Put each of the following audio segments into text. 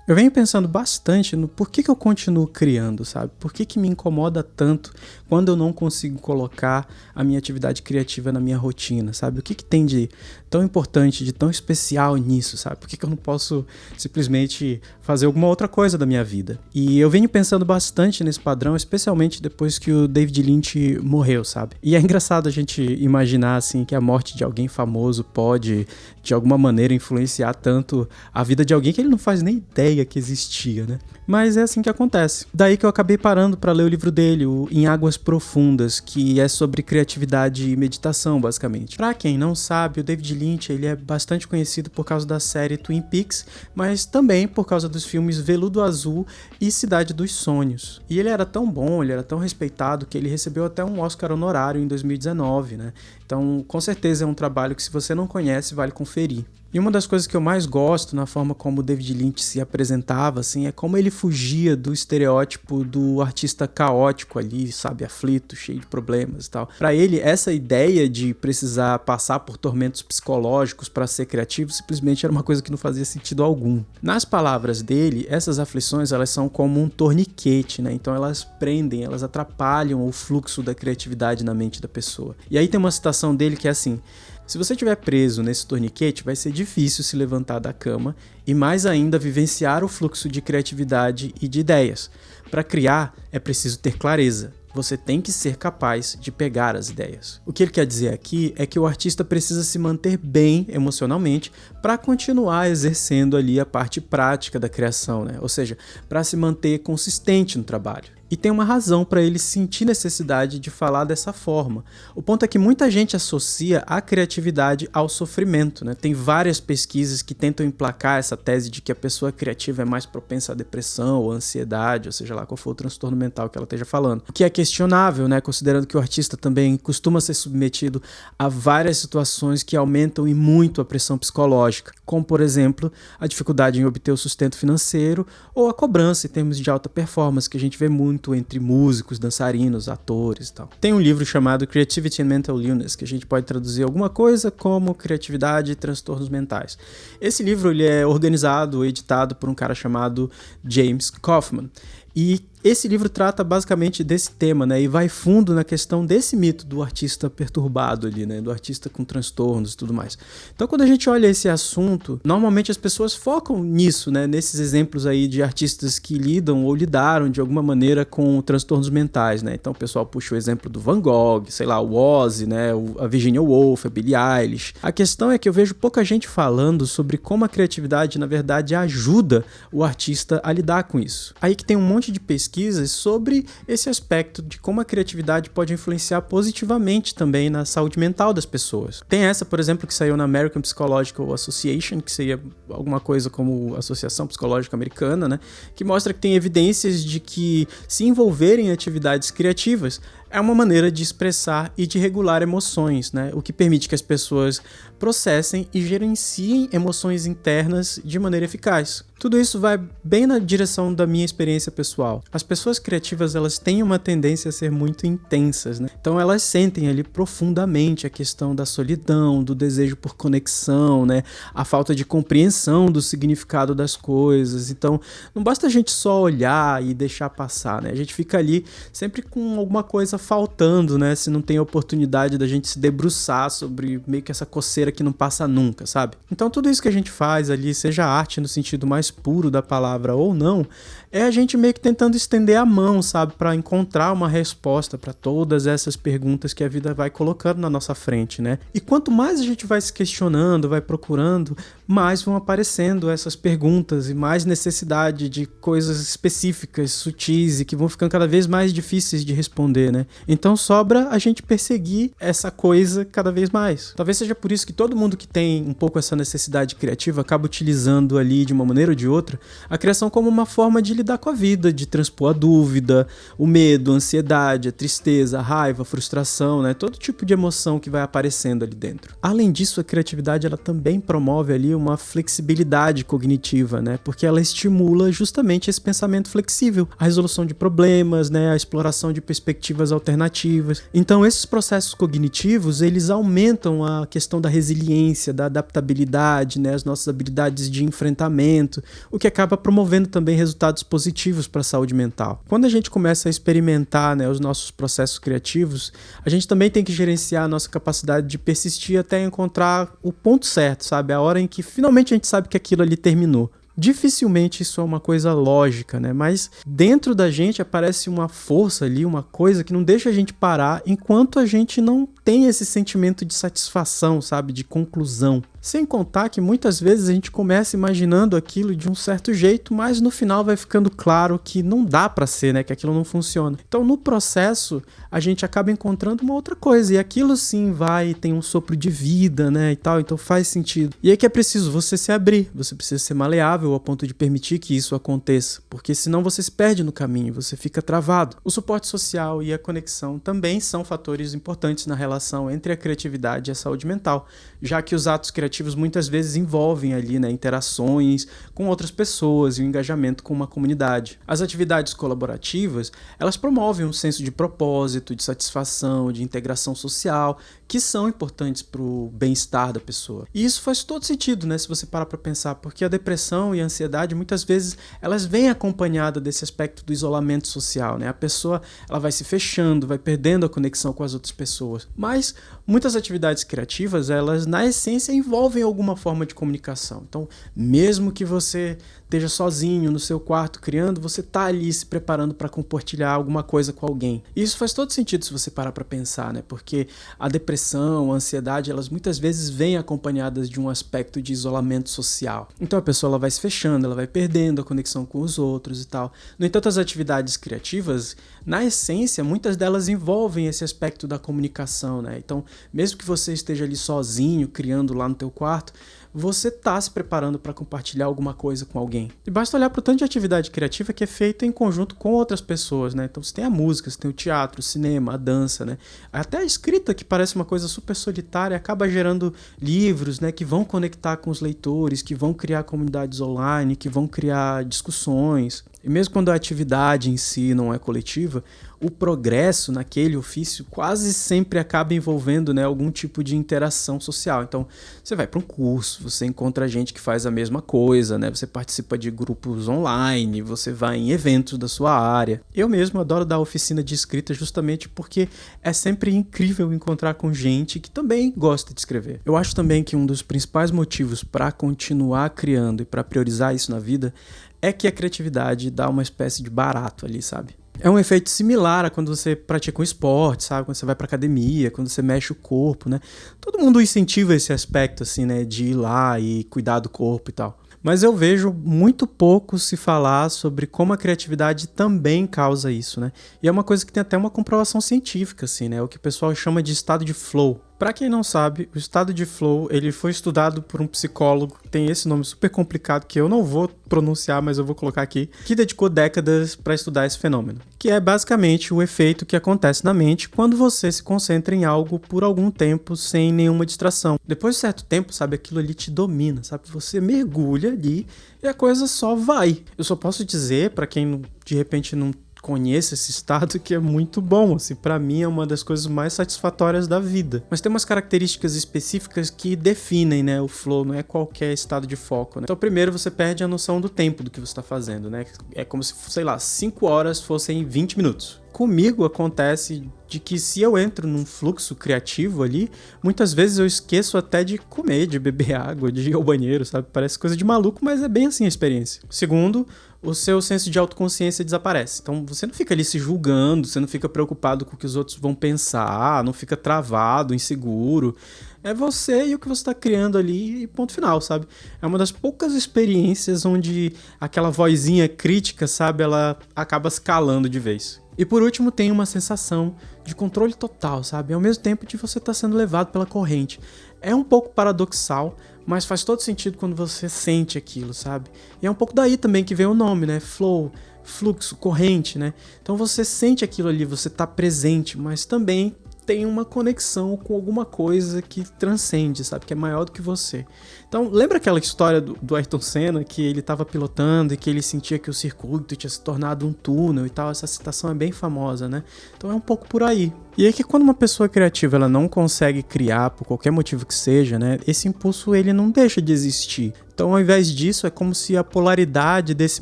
Eu venho pensando bastante no por que eu continuo criando, sabe? Por que me incomoda tanto quando eu não consigo colocar a minha atividade criativa na minha rotina, sabe? O que tem de tão importante, de tão especial nisso, sabe? Por que eu não posso simplesmente fazer alguma outra coisa da minha vida? E eu venho pensando bastante nesse padrão, especialmente depois que o David Lynch morreu, sabe? E é engraçado a gente imaginar, assim, que a morte de alguém famoso pode, de alguma maneira, influenciar tanto a vida de alguém que ele não faz nem ideia que existia, né? Mas é assim que acontece. Daí que eu acabei parando para ler o livro dele, o Em Águas Profundas, que é sobre criatividade e meditação, basicamente. Pra quem não sabe, o David Lynch, ele é bastante conhecido por causa da série Twin Peaks, mas também por causa dos filmes Veludo Azul e Cidade dos Sonhos. E ele era tão bom, ele era tão respeitado, que ele recebeu até um Oscar honorário em 2019, né? Então, com certeza é um trabalho que, se você não conhece, vale conferir. E uma das coisas que eu mais gosto na forma como o David Lynch se apresentava, assim, é como ele fugia do estereótipo do artista caótico ali, sabe, aflito, cheio de problemas e tal. Pra ele, essa ideia de precisar passar por tormentos psicológicos para ser criativo simplesmente era uma coisa que não fazia sentido algum. Nas palavras dele, essas aflições, elas são como um torniquete, né? Então elas prendem, elas atrapalham o fluxo da criatividade na mente da pessoa. E aí tem uma citação dele que é assim: se você estiver preso nesse torniquete, vai ser difícil se levantar da cama e, mais ainda, vivenciar o fluxo de criatividade e de ideias. Para criar, é preciso ter clareza. Você tem que ser capaz de pegar as ideias. O que ele quer dizer aqui é que o artista precisa se manter bem emocionalmente para continuar exercendo ali a parte prática da criação, né? Ou seja, para se manter consistente no trabalho. E tem uma razão para ele sentir necessidade de falar dessa forma. O ponto é que muita gente associa a criatividade ao sofrimento, né? Tem várias pesquisas que tentam emplacar essa tese de que a pessoa criativa é mais propensa à depressão ou ansiedade, ou seja lá qual for o transtorno mental que ela esteja falando. O que é questionável, né? Considerando que o artista também costuma ser submetido a várias situações que aumentam e muito a pressão psicológica, como, por exemplo, a dificuldade em obter o sustento financeiro ou a cobrança em termos de alta performance, que a gente vê muito entre músicos, dançarinos, atores e tal. Tem um livro chamado Creativity and Mental Illness, que a gente pode traduzir alguma coisa como criatividade e transtornos mentais. Esse livro ele é organizado, editado por um cara chamado James Kaufman. E esse livro trata basicamente desse tema, né? E vai fundo na questão desse mito do artista perturbado ali, né? Do artista com transtornos e tudo mais. Então, quando a gente olha esse assunto, normalmente as pessoas focam nisso, né? Nesses exemplos aí de artistas que lidam ou lidaram de alguma maneira com transtornos mentais, né? Então, o pessoal puxa o exemplo do Van Gogh, sei lá, o Ozzy, né? A Virginia Woolf, a Billie Eilish. A questão é que eu vejo pouca gente falando sobre como a criatividade, na verdade, ajuda o artista a lidar com isso. Aí que tem um monte de pesquisas sobre esse aspecto de como a criatividade pode influenciar positivamente também na saúde mental das pessoas. Tem essa, por exemplo, que saiu na American Psychological Association, que seria alguma coisa como Associação Psicológica Americana, né? Que mostra que tem evidências de que se envolver em atividades criativas é uma maneira de expressar e de regular emoções, né? O que permite que as pessoas processem e gerenciem emoções internas de maneira eficaz. Tudo isso vai bem na direção da minha experiência pessoal. As pessoas criativas, elas têm uma tendência a ser muito intensas, né? Então elas sentem ali profundamente a questão da solidão, do desejo por conexão, né? A falta de compreensão do significado das coisas. Então não basta a gente só olhar e deixar passar, né? A gente fica ali sempre com alguma coisa faltando, né? Se não tem a oportunidade da gente se debruçar sobre meio que essa coceira que não passa nunca, sabe? Então tudo isso que a gente faz ali, seja arte no sentido mais puro da palavra ou não, é a gente meio que tentando estender a mão, sabe? Para encontrar uma resposta para todas essas perguntas que a vida vai colocando na nossa frente, né? E quanto mais a gente vai se questionando, vai procurando, mais vão aparecendo essas perguntas e mais necessidade de coisas específicas, sutis e que vão ficando cada vez mais difíceis de responder, né? Então sobra a gente perseguir essa coisa cada vez mais. Talvez seja por isso que todo mundo que tem um pouco essa necessidade criativa acaba utilizando ali de uma maneira ou de outra a criação como uma forma de lidar com a vida, de transpor a dúvida, o medo, a ansiedade, a tristeza, a raiva, a frustração, né? Todo tipo de emoção que vai aparecendo ali dentro. Além disso, a criatividade ela também promove ali uma flexibilidade cognitiva, né? Porque ela estimula justamente esse pensamento flexível, a resolução de problemas, né? A exploração de perspectivas alternativas. Então esses processos cognitivos, eles aumentam a questão da resiliência, da adaptabilidade, né, as nossas habilidades de enfrentamento, o que acaba promovendo também resultados positivos para a saúde mental. Quando a gente começa a experimentar, né, os nossos processos criativos, a gente também tem que gerenciar a nossa capacidade de persistir até encontrar o ponto certo, sabe? A hora em que finalmente a gente sabe que aquilo ali terminou. Dificilmente isso é uma coisa lógica, né? Mas dentro da gente aparece uma força ali, uma coisa que não deixa a gente parar enquanto a gente não tem esse sentimento de satisfação, sabe? De conclusão. Sem contar que muitas vezes a gente começa imaginando aquilo de um certo jeito, mas no final vai ficando claro que não dá pra ser, né? Que aquilo não funciona. Então no processo a gente acaba encontrando uma outra coisa e aquilo sim vai, tem um sopro de vida, né? E tal, então faz sentido. E aí que é preciso você se abrir, você precisa ser maleável ao ponto de permitir que isso aconteça, porque senão você se perde no caminho, você fica travado. O suporte social e a conexão também são fatores importantes na relação entre a criatividade e a saúde mental, já que os atos criativos muitas vezes envolvem ali, né, interações com outras pessoas e o engajamento com uma comunidade. As atividades colaborativas, elas promovem um senso de propósito, de satisfação, de integração social, que são importantes para o bem-estar da pessoa. E isso faz todo sentido, né, se você parar para pensar, porque a depressão e a ansiedade, muitas vezes, elas vêm acompanhadas desse aspecto do isolamento social, né? A pessoa, ela vai se fechando, vai perdendo a conexão com as outras pessoas. Mas muitas atividades criativas, elas, na essência, envolvem alguma forma de comunicação. Então, mesmo que você esteja sozinho no seu quarto criando, você está ali se preparando para compartilhar alguma coisa com alguém. E isso faz todo sentido se você parar para pensar, né? Porque a depressão, a ansiedade, elas muitas vezes vêm acompanhadas de um aspecto de isolamento social. Então a pessoa ela vai se fechando, ela vai perdendo a conexão com os outros e tal. No entanto, as atividades criativas, na essência, muitas delas envolvem esse aspecto da comunicação, né? Então, mesmo que você esteja ali sozinho, criando lá no teu quarto, você está se preparando para compartilhar alguma coisa com alguém. E basta olhar para o tanto de atividade criativa que é feita em conjunto com outras pessoas, né? Então você tem a música, você tem o teatro, o cinema, a dança, né? Até a escrita, que parece uma coisa super solitária, acaba gerando livros, né? Que vão conectar com os leitores, que vão criar comunidades online, que vão criar discussões. E mesmo quando a atividade em si não é coletiva, o progresso naquele ofício quase sempre acaba envolvendo, né, algum tipo de interação social. Então, você vai para um curso, você encontra gente que faz a mesma coisa, né? Você participa de grupos online, você vai em eventos da sua área. Eu mesmo adoro dar oficina de escrita justamente porque é sempre incrível encontrar com gente que também gosta de escrever. Eu acho também que um dos principais motivos para continuar criando e para priorizar isso na vida é que a criatividade dá uma espécie de barato ali, sabe? É um efeito similar a quando você pratica um esporte, sabe? Quando você vai pra academia, quando você mexe o corpo, né? Todo mundo incentiva esse aspecto, assim, né? De ir lá e cuidar do corpo e tal. Mas eu vejo muito pouco se falar sobre como a criatividade também causa isso, né? E é uma coisa que tem até uma comprovação científica, assim, né? O que o pessoal chama de estado de flow. Para quem não sabe, o estado de flow, ele foi estudado por um psicólogo que tem esse nome super complicado que eu não vou pronunciar, mas eu vou colocar aqui, que dedicou décadas para estudar esse fenômeno, que é basicamente o efeito que acontece na mente quando você se concentra em algo por algum tempo sem nenhuma distração. Depois de certo tempo, sabe, aquilo ali te domina, sabe? Você mergulha ali e a coisa só vai. Eu só posso dizer, para quem de repente não conheço esse estado, que é muito bom, assim, pra mim é uma das coisas mais satisfatórias da vida. Mas tem umas características específicas que definem, né, o flow, não é qualquer estado de foco, né? Então primeiro você perde a noção do tempo do que você tá fazendo, né? É como se, sei lá, 5 horas fossem 20 minutos. Comigo acontece de que se eu entro num fluxo criativo ali, muitas vezes eu esqueço até de comer, de beber água, de ir ao banheiro, sabe? Parece coisa de maluco, mas é bem assim a experiência. Segundo, o seu senso de autoconsciência desaparece. Então você não fica ali se julgando, você não fica preocupado com o que os outros vão pensar, não fica travado, inseguro. É você e o que você está criando ali e ponto final, sabe? É uma das poucas experiências onde aquela vozinha crítica, sabe, ela acaba se calando de vez. E por último tem uma sensação de controle total, sabe? Ao mesmo tempo de você estar sendo levado pela corrente. É um pouco paradoxal, mas faz todo sentido quando você sente aquilo, sabe? E é um pouco daí também que vem o nome, né? Flow, fluxo, corrente, né? Então você sente aquilo ali, você tá presente, mas também tem uma conexão com alguma coisa que transcende, sabe? Que é maior do que você. Então, lembra aquela história do Ayrton Senna, que ele estava pilotando e que ele sentia que o circuito tinha se tornado um túnel e tal? Essa citação é bem famosa, né? Então é um pouco por aí. E é que quando uma pessoa criativa ela não consegue criar por qualquer motivo que seja, né? Esse impulso ele não deixa de existir. Então, ao invés disso, é como se a polaridade desse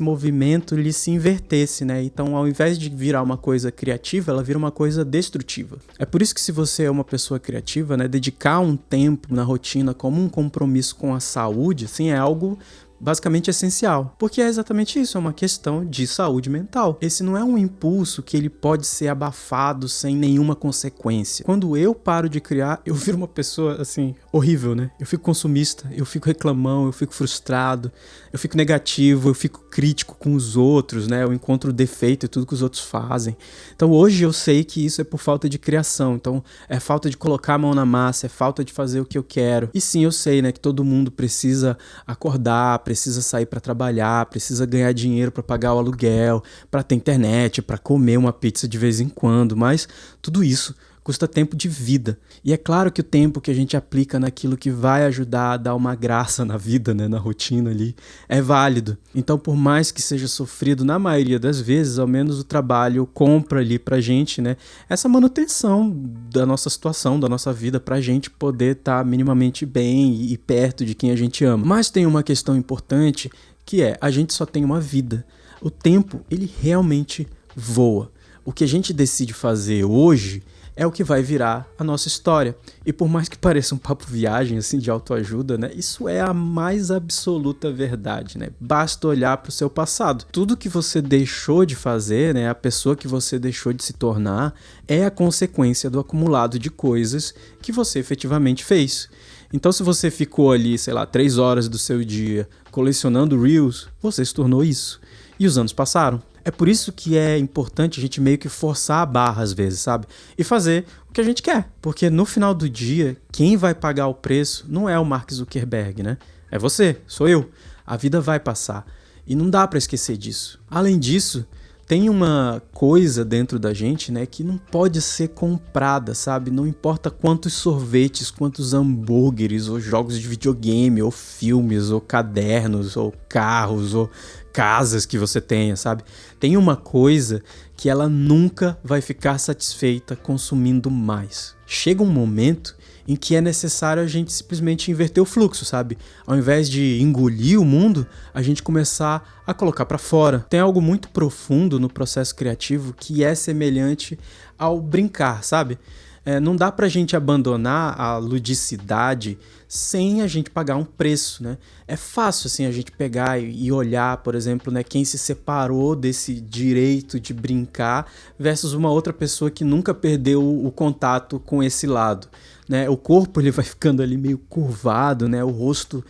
movimento lhe se invertesse, né? Então, ao invés de virar uma coisa criativa, ela vira uma coisa destrutiva. É por isso que se você é uma pessoa criativa, né, dedicar um tempo na rotina como um compromisso com a saúde, assim, é algo basicamente essencial, porque é exatamente isso, é uma questão de saúde mental. Esse não é um impulso que ele pode ser abafado sem nenhuma consequência. Quando eu paro de criar, eu viro uma pessoa, assim, horrível, né? Eu fico consumista, eu fico reclamão, eu fico frustrado, eu fico negativo, eu fico crítico com os outros, né? Eu encontro defeito em tudo que os outros fazem. Então hoje eu sei que isso é por falta de criação, então é falta de colocar a mão na massa, é falta de fazer o que eu quero. E sim, eu sei, né, que todo mundo precisa acordar, precisa sair para trabalhar, precisa ganhar dinheiro para pagar o aluguel, para ter internet, para comer uma pizza de vez em quando, mas tudo isso custa tempo de vida. E é claro que o tempo que a gente aplica naquilo que vai ajudar a dar uma graça na vida, né, na rotina ali, é válido. Então, por mais que seja sofrido na maioria das vezes, ao menos o trabalho compra ali pra gente, né, essa manutenção da nossa situação, da nossa vida, pra gente poder estar minimamente bem e perto de quem a gente ama. Mas tem uma questão importante, que é, a gente só tem uma vida. O tempo, ele realmente voa. O que a gente decide fazer hoje é o que vai virar a nossa história. E por mais que pareça um papo viagem, assim, de autoajuda, né? Isso é a mais absoluta verdade, né? Basta olhar para o seu passado. Tudo que você deixou de fazer, né? A pessoa que você deixou de se tornar é a consequência do acumulado de coisas que você efetivamente fez. Então, se você ficou ali, sei lá, 3 horas do seu dia colecionando Reels, você se tornou isso. E os anos passaram. É por isso que é importante a gente meio que forçar a barra às vezes, sabe? E fazer o que a gente quer. Porque no final do dia, quem vai pagar o preço não é o Mark Zuckerberg, né? É você, sou eu. A vida vai passar. E não dá pra esquecer disso. Além disso, tem uma coisa dentro da gente, né, que não pode ser comprada, sabe? Não importa quantos sorvetes, quantos hambúrgueres, ou jogos de videogame, ou filmes, ou cadernos, ou carros, ou casas que você tenha, sabe? Tem uma coisa que ela nunca vai ficar satisfeita consumindo mais. Chega um momento em que é necessário a gente simplesmente inverter o fluxo, sabe? Ao invés de engolir o mundo, a gente começar a colocar pra fora. Tem algo muito profundo no processo criativo que é semelhante ao brincar, sabe? Não dá pra gente abandonar a ludicidade sem a gente pagar um preço, né? É fácil, assim, a gente pegar e olhar, por exemplo, né, quem se separou desse direito de brincar versus uma outra pessoa que nunca perdeu o contato com esse lado, né? O corpo ele vai ficando ali meio curvado, né? O rosto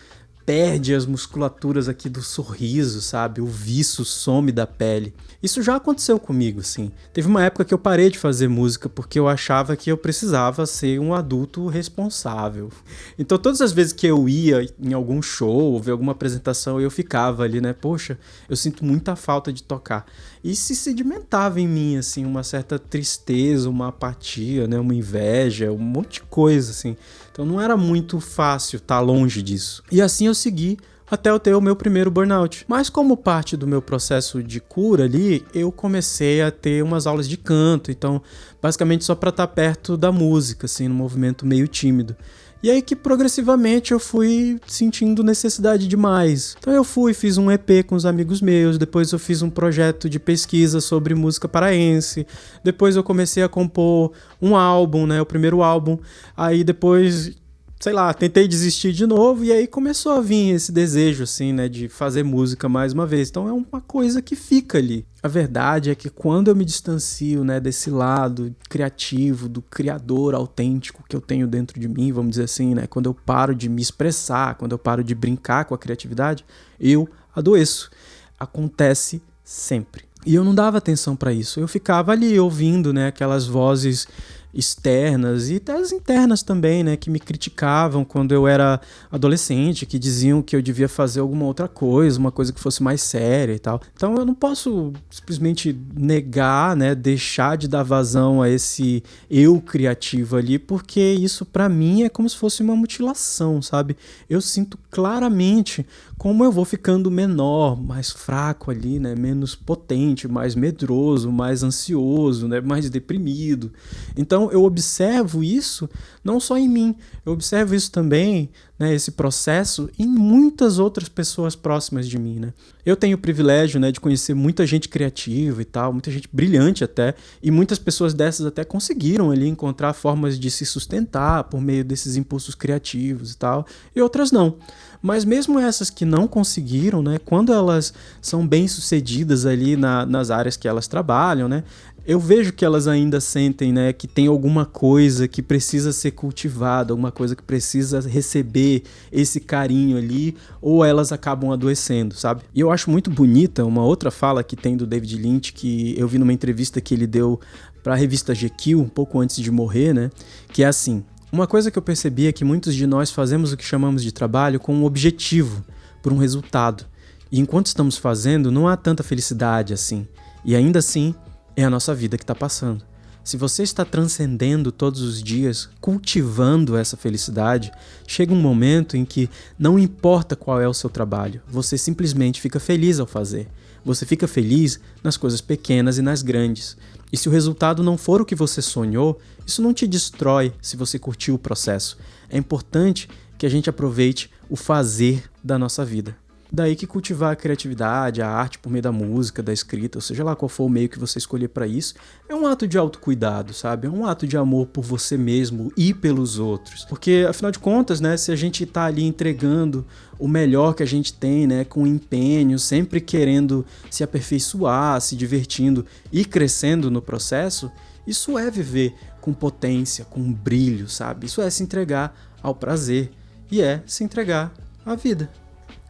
perde as musculaturas aqui do sorriso, sabe? O viço some da pele. Isso já aconteceu comigo, assim. Teve uma época que eu parei de fazer música porque eu achava que eu precisava ser um adulto responsável. Então todas as vezes que eu ia em algum show ou ver alguma apresentação, eu ficava ali, né? Poxa, eu sinto muita falta de tocar. E se sedimentava em mim, assim, uma certa tristeza, uma apatia, né? Uma inveja, um monte de coisa, assim. Então não era muito fácil estar longe disso. E assim eu segui até eu ter o meu primeiro burnout. Mas como parte do meu processo de cura ali, eu comecei a ter umas aulas de canto, então basicamente só para estar perto da música, assim, num movimento meio tímido. E aí que progressivamente eu fui sentindo necessidade de mais. Então eu fiz um EP com os amigos meus, depois eu fiz um projeto de pesquisa sobre música paraense, depois eu comecei a compor um álbum, né, o primeiro álbum, aí depois, sei lá, tentei desistir de novo e aí começou a vir esse desejo, assim, né, de fazer música mais uma vez. Então é uma coisa que fica ali. A verdade é que quando eu me distancio, né, desse lado criativo, do criador autêntico que eu tenho dentro de mim, vamos dizer assim, né, quando eu paro de me expressar, quando eu paro de brincar com a criatividade, eu adoeço. Acontece sempre. E eu não dava atenção para isso. Eu ficava ali ouvindo, né, aquelas vozes externas e até as internas também, né, que me criticavam quando eu era adolescente, que diziam que eu devia fazer alguma outra coisa, uma coisa que fosse mais séria e tal. Então eu não posso simplesmente negar, né, deixar de dar vazão a esse eu criativo ali, porque isso pra mim é como se fosse uma mutilação, sabe? Eu sinto claramente como eu vou ficando menor, mais fraco ali, né, menos potente, mais medroso, mais ansioso, né, mais deprimido. Então eu observo isso não só em mim, eu observo isso também, né, esse processo em muitas outras pessoas próximas de mim, né? Eu tenho o privilégio, né, de conhecer muita gente criativa e tal, muita gente brilhante até, e muitas pessoas dessas até conseguiram ali encontrar formas de se sustentar por meio desses impulsos criativos e tal, e outras não. Mas mesmo essas que não conseguiram, né, quando elas são bem-sucedidas ali nas áreas que elas trabalham, né, eu vejo que elas ainda sentem, né, que tem alguma coisa que precisa ser cultivada, alguma coisa que precisa receber esse carinho ali, ou elas acabam adoecendo, sabe? E eu acho muito bonita uma outra fala que tem do David Lynch, que eu vi numa entrevista que ele deu para a revista GQ, um pouco antes de morrer, né, que é assim: uma coisa que eu percebi é que muitos de nós fazemos o que chamamos de trabalho com um objetivo, por um resultado. E enquanto estamos fazendo, não há tanta felicidade assim. E ainda assim, é a nossa vida que está passando. Se você está transcendendo todos os dias, cultivando essa felicidade, chega um momento em que não importa qual é o seu trabalho, você simplesmente fica feliz ao fazer. Você fica feliz nas coisas pequenas e nas grandes. E se o resultado não for o que você sonhou, isso não te destrói se você curtiu o processo. É importante que a gente aproveite o fazer da nossa vida. Daí que cultivar a criatividade, a arte por meio da música, da escrita, ou seja lá qual for o meio que você escolher para isso, é um ato de autocuidado, sabe? É um ato de amor por você mesmo e pelos outros. Porque, afinal de contas, né, se a gente tá ali entregando o melhor que a gente tem, né, com empenho, sempre querendo se aperfeiçoar, se divertindo e crescendo no processo, isso é viver com potência, com brilho, sabe? Isso é se entregar ao prazer e é se entregar à vida.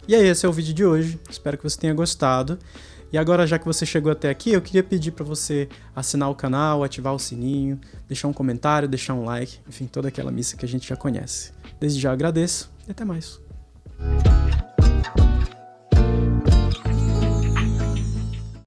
E aí, esse é o vídeo de hoje, espero que você tenha gostado. E agora, já que você chegou até aqui, eu queria pedir para você assinar o canal, ativar o sininho, deixar um comentário, deixar um like, enfim, toda aquela missa que a gente já conhece. Desde já agradeço e até mais.